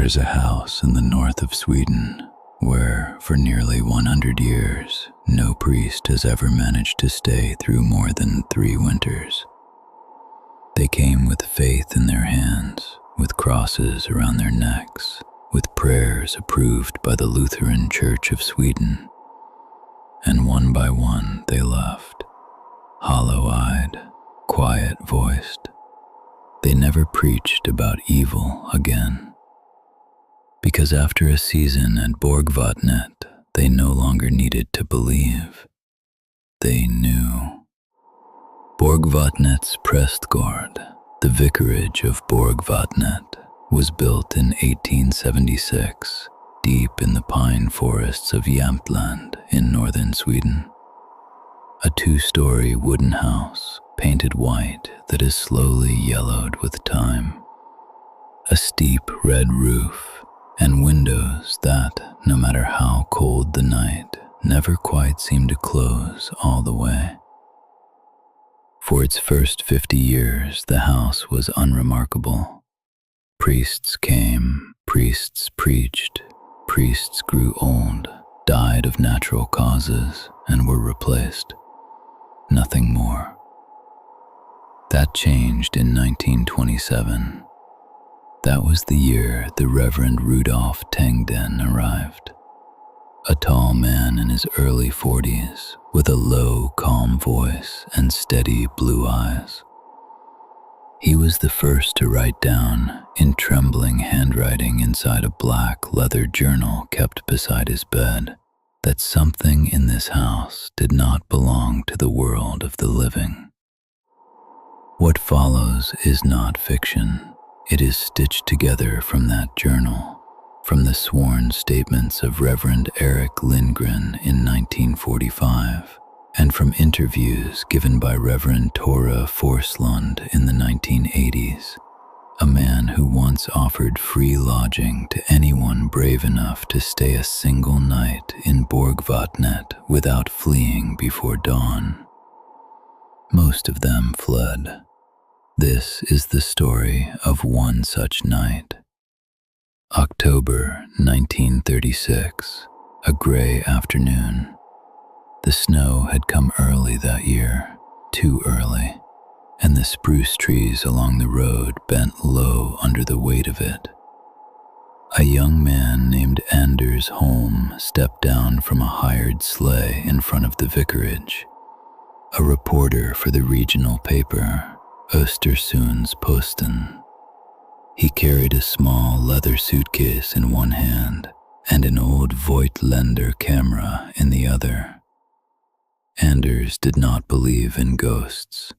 There's a house in the north of Sweden where, for nearly 100 years, no priest has ever managed to stay through more than 3 winters. They came with faith in their hands, with crosses around their necks, with prayers approved by the Lutheran Church of Sweden. And one by one they left, hollow-eyed, quiet-voiced. They never preached about evil again. Because after a season at Borgvattnet, they no longer needed to believe. They knew. Borgvattnets Prästgård, the Vicarage of Borgvattnet, was built in 1876, deep in the pine forests of Jämtland in northern Sweden. A 2-story wooden house, painted white, that is slowly yellowed with time. A steep red roof, and windows that, no matter how cold the night, never quite seem to close all the way. For its first 50 years, the house was unremarkable. Priests came, priests preached, priests grew old, died of natural causes, and were replaced. Nothing more. That changed in 1927. That was the year the Reverend Rudolf Tängdén arrived. A tall man in his early 40s, with a low, calm voice and steady blue eyes. He was the first to write down, in trembling handwriting inside a black leather journal kept beside his bed, that something in this house did not belong to the world of the living. What follows is not fiction. It is stitched together from that journal, from the sworn statements of Reverend Erik Lindgren in 1945, and from interviews given by Reverend Forslund in the 1980s, a man who once offered free lodging to anyone brave enough to stay a single night in Borgvattnet without fleeing before dawn. Most of them fled. This is the story of one such night. October 1936, a gray afternoon. The snow had come early that year, too early, and the spruce trees along the road bent low under the weight of it. A young man named Anders Holm stepped down from a hired sleigh in front of the vicarage, a reporter for the regional paper, Östersunds Posten. He carried a small leather suitcase in one hand and an old Voigtländer camera in the other. Anders did not believe in ghosts.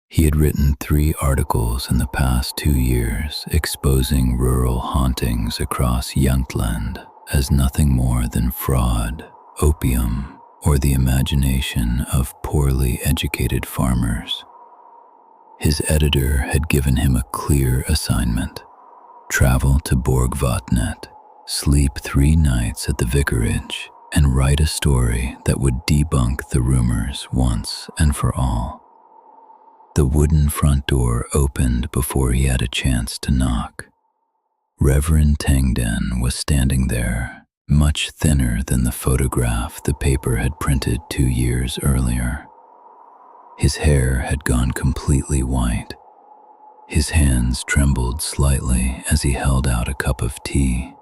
He had written 3 articles in the past 2 years exposing rural hauntings across Jämtland as nothing more than fraud, opium, or the imagination of poorly educated farmers. His editor had given him a clear assignment: travel to Borgvattnet, sleep 3 nights at the vicarage, and write a story that would debunk the rumors once and for all. The wooden front door opened before he had a chance to knock. Reverend Tängdén was standing there, much thinner than the photograph the paper had printed 2 years earlier. His hair had gone completely white. His hands trembled slightly as he held out a cup of tea.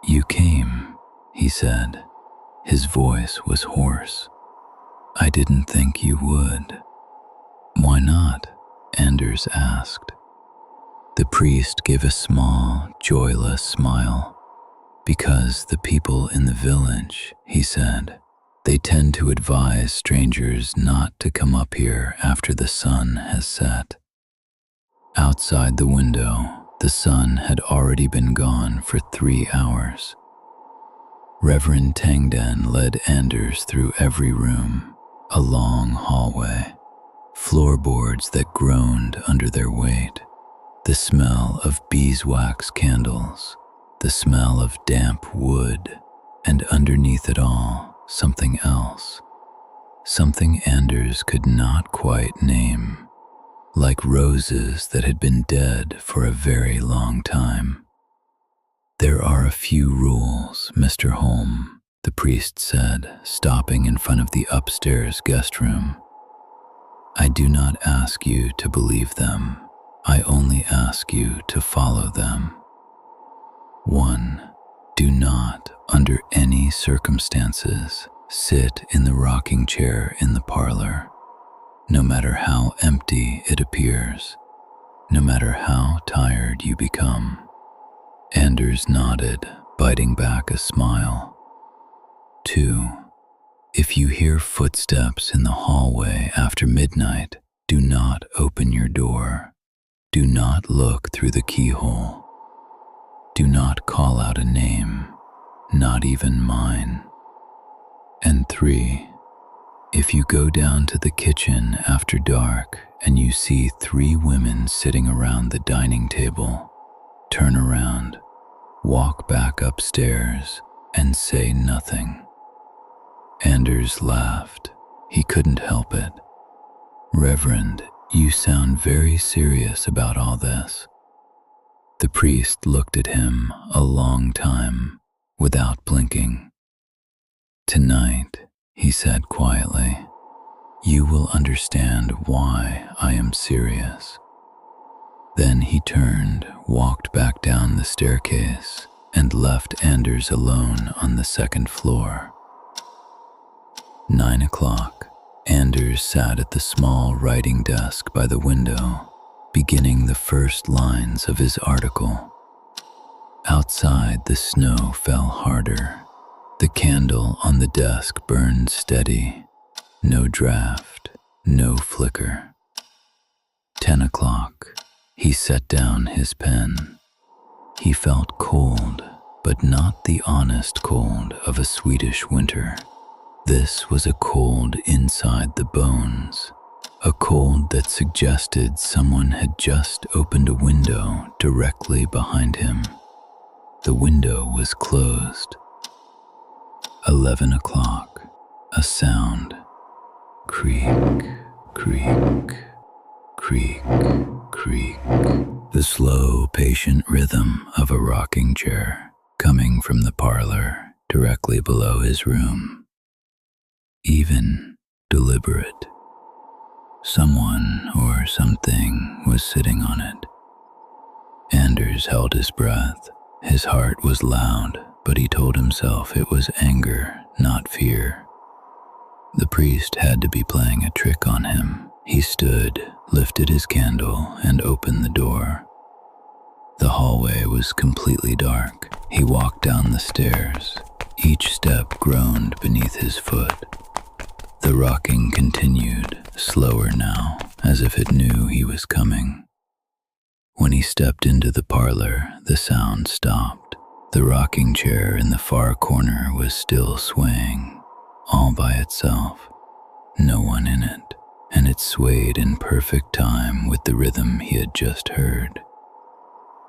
"You came," he said. His voice was hoarse. "I didn't think you would." "Why not?" Anders asked. The priest gave a small, joyless smile. "Because the people in the village," he said, "they tend to advise strangers not to come up here after the sun has set." Outside the window, the sun had already been gone for 3 hours. Reverend Tängdén led Anders through every room, a long hallway, floorboards that groaned under their weight, the smell of beeswax candles, the smell of damp wood, and underneath it all, something else, something Anders could not quite name, like roses that had been dead for a very long time. "There are a few rules, Mr. Holm," the priest said, stopping in front of the upstairs guest room. "I do not ask you to believe them. I only ask you to follow them. 1. Do not, under any circumstances, sit in the rocking chair in the parlor, no matter how empty it appears, no matter how tired you become." Anders nodded, biting back a smile. 2. If you hear footsteps in the hallway after midnight, do not open your door. Do not look through the keyhole. Do not call out a name, not even mine. And 3. If you go down to the kitchen after dark and you see 3 women sitting around the dining table, turn around, walk back upstairs, and say nothing. Anders laughed. He couldn't help it. "Reverend, you sound very serious about all this." The priest looked at him a long time, without blinking. "Tonight," he said quietly, "you will understand why I am serious." Then he turned, walked back down the staircase, and left Anders alone on the second floor. 9 o'clock. Anders sat at the small writing desk by the window, beginning the first lines of his article. Outside, the snow fell harder. The candle on the desk burned steady. No draft, no flicker. 10 o'clock. He set down his pen. He felt cold, but not the honest cold of a Swedish winter. This was a cold inside the bones, a cold that suggested someone had just opened a window directly behind him. The window was closed. 11 o'clock. A sound. Creak, creak, creak, creak. The slow, patient rhythm of a rocking chair coming from the parlor directly below his room. Even, deliberate. Someone or something was sitting on it. Anders held his breath. His heart was loud, but he told himself it was anger, not fear. The priest had to be playing a trick on him. He stood, lifted his candle, and opened the door. The hallway was completely dark. He walked down the stairs. Each step groaned beneath his foot. The rocking continued, slower now, as if it knew he was coming. When he stepped into the parlor, the sound stopped. The rocking chair in the far corner was still swaying, all by itself, no one in it, and it swayed in perfect time with the rhythm he had just heard.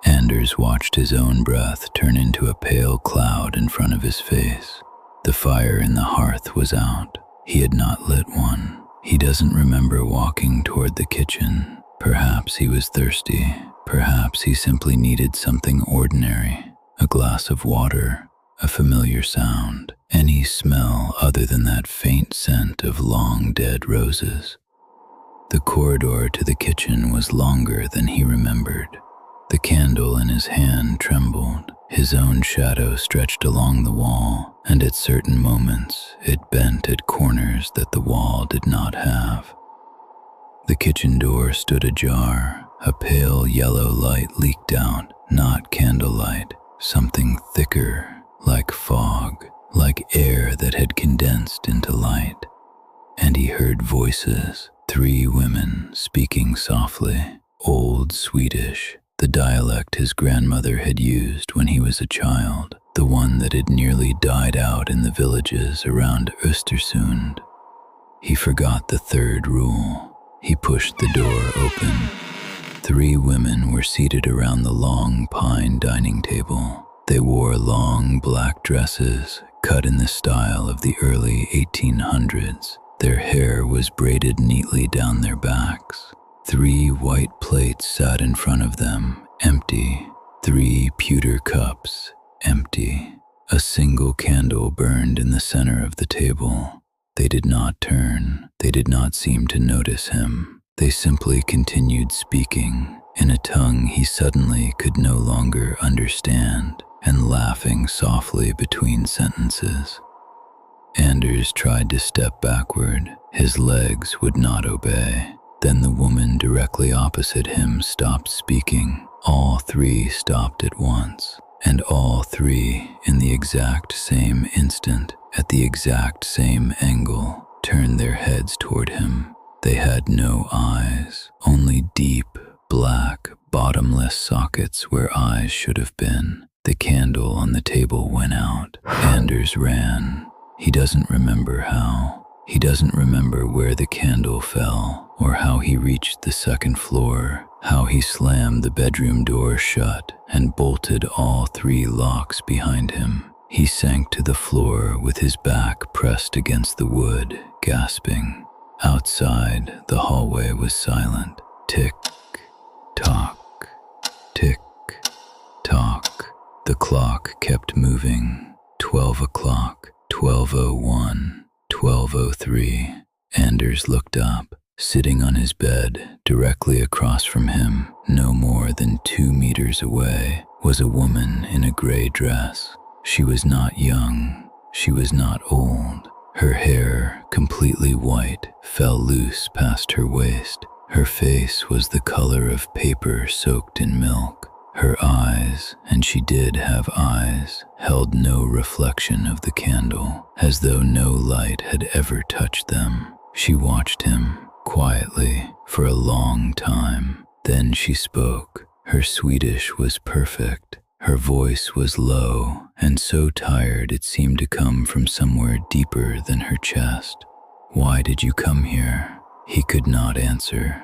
Anders watched his own breath turn into a pale cloud in front of his face. The fire in the hearth was out. He had not lit one. He doesn't remember walking toward the kitchen. Perhaps he was thirsty. Perhaps he simply needed something ordinary. A glass of water, a familiar sound, any smell other than that faint scent of long dead roses. The corridor to the kitchen was longer than he remembered. The candle in his hand trembled. His own shadow stretched along the wall, and at certain moments it bent at corners that the wall did not have. The kitchen door stood ajar. A pale yellow light leaked out, not candlelight, something thicker, like fog, like air that had condensed into light. And he heard voices, 3 women speaking softly, old Swedish, the dialect his grandmother had used when he was a child, the one that had nearly died out in the villages around Östersund. He forgot the 3rd rule. He pushed the door open. 3 women were seated around the long pine dining table. They wore long black dresses, cut in the style of the early 1800s. Their hair was braided neatly down their backs. 3 white plates sat in front of them, empty. 3 pewter cups, empty. A single candle burned in the center of the table. They did not turn. They did not seem to notice him. They simply continued speaking in a tongue he suddenly could no longer understand, and laughing softly between sentences. Anders tried to step backward. His legs would not obey. Then the woman directly opposite him stopped speaking. All three stopped at once, and all three, in the exact same instant, at the exact same angle, turned their heads toward him. They had no eyes, only deep, black, bottomless sockets where eyes should have been. The candle on the table went out. Anders ran. He doesn't remember how. He doesn't remember where the candle fell, or how he reached the second floor, how he slammed the bedroom door shut and bolted all three locks behind him. He sank to the floor with his back pressed against the wood, gasping. Outside, the hallway was silent. Tick, tock, tick, tock. The clock kept moving. 12 o'clock, 12:01, 12:03. Anders looked up. Sitting on his bed, directly across from him, no more than 2 meters away, was a woman in a gray dress. She was not young. She was not old. Her hair, completely white, fell loose past her waist. Her face was the color of paper soaked in milk. Her eyes, and she did have eyes, held no reflection of the candle, as though no light had ever touched them. She watched him quietly for a long time. Then she spoke. Her Swedish was perfect. Her voice was low and so tired it seemed to come from somewhere deeper than her chest. "Why did you come here?" He could not answer.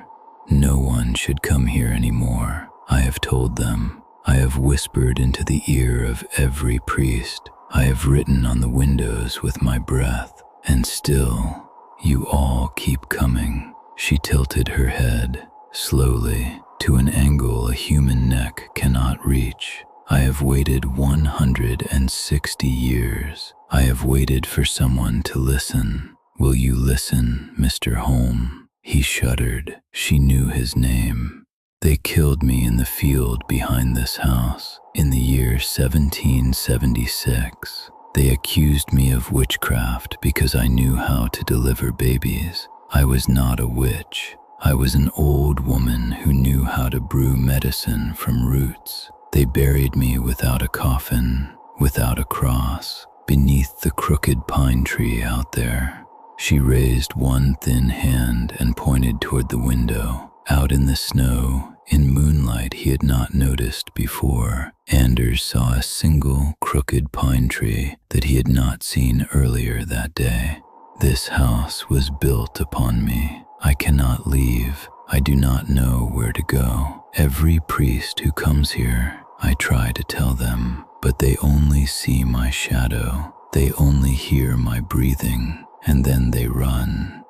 "No one should come here anymore. I have told them. I have whispered into the ear of every priest. I have written on the windows with my breath. And still, you all keep coming." She tilted her head, slowly, to an angle a human neck cannot reach. "I have waited 160 years. I have waited for someone to listen. Will you listen, Mr. Holm?" He shuddered. She knew his name. "They killed me in the field behind this house in the year 1776. They accused me of witchcraft because I knew how to deliver babies. I was not a witch. I was an old woman who knew how to brew medicine from roots. They buried me without a coffin, without a cross, beneath the crooked pine tree out there." She raised one thin hand and pointed toward the window. Out in the snow, in moonlight he had not noticed before, Anders saw a single crooked pine tree that he had not seen earlier that day. "This house was built upon me. I cannot leave. I do not know where to go. Every priest who comes here, I try to tell them, but they only see my shadow. They only hear my breathing, and then they run.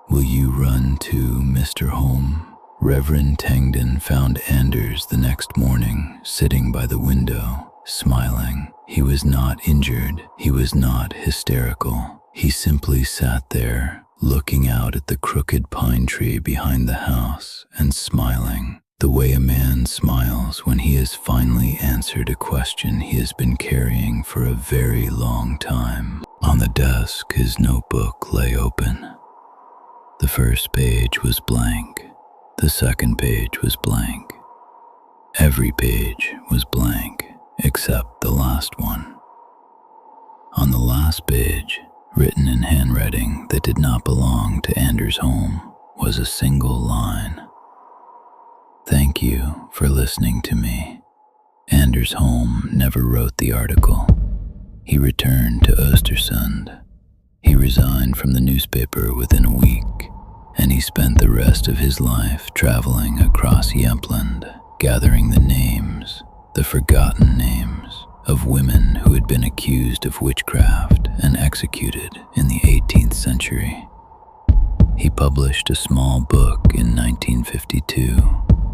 Will you run too, Mr. Holm?" Reverend Tängdén found Anders the next morning, sitting by the window, smiling. He was not injured. He was not hysterical. He simply sat there, looking out at the crooked pine tree behind the house and smiling, the way a man smiles when he has finally answered a question he has been carrying for a very long time. On the desk, his notebook lay open. The first page was blank. The second page was blank. Every page was blank, except the last one. On the last page, written in handwriting that did not belong to Anders Holm, was a single line. "Thank you for listening to me." Anders Holm never wrote the article. He returned to Östersund. He resigned from the newspaper within a week, and he spent the rest of his life traveling across Jämtland, gathering the names, the forgotten names, of women who had been accused of witchcraft and executed in the 18th century. He published a small book in 1952,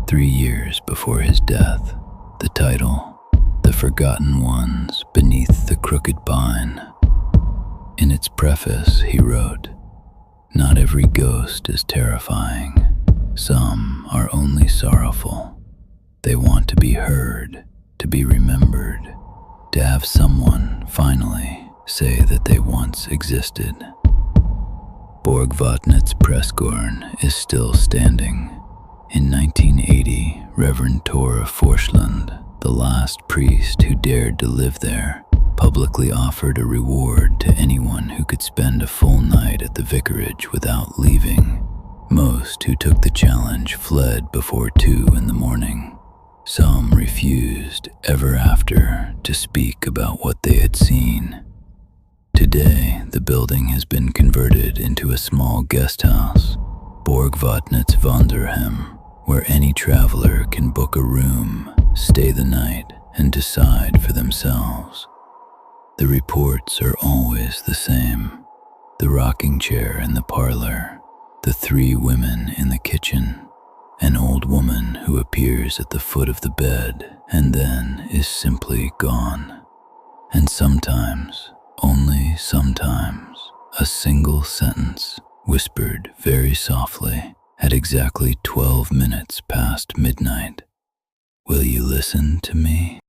3 years before his death. The title, "The Forgotten Ones, beneath the crooked pine. In its preface, he wrote, "Not every ghost is terrifying. Some are only sorrowful. They want to be heard, to be remembered, to have someone finally say that they once existed." Borgvattnets Prästgård is still standing. In 1980, Reverend Forslund, the last priest who dared to live there, publicly offered a reward to anyone who could spend a full night at the vicarage without leaving. Most who took the challenge fled before 2 in the morning. Some refused ever after to speak about what they had seen. Today, the building has been converted into a small guest house, Borgvattnets Vanderhem, where any traveler can book a room, stay the night, and decide for themselves. The reports are always the same. The rocking chair in the parlor, the 3 women in the kitchen, an old woman who appears at the foot of the bed and then is simply gone. And sometimes, only sometimes, a single sentence whispered very softly at exactly 12 minutes past midnight. "Will you listen to me?"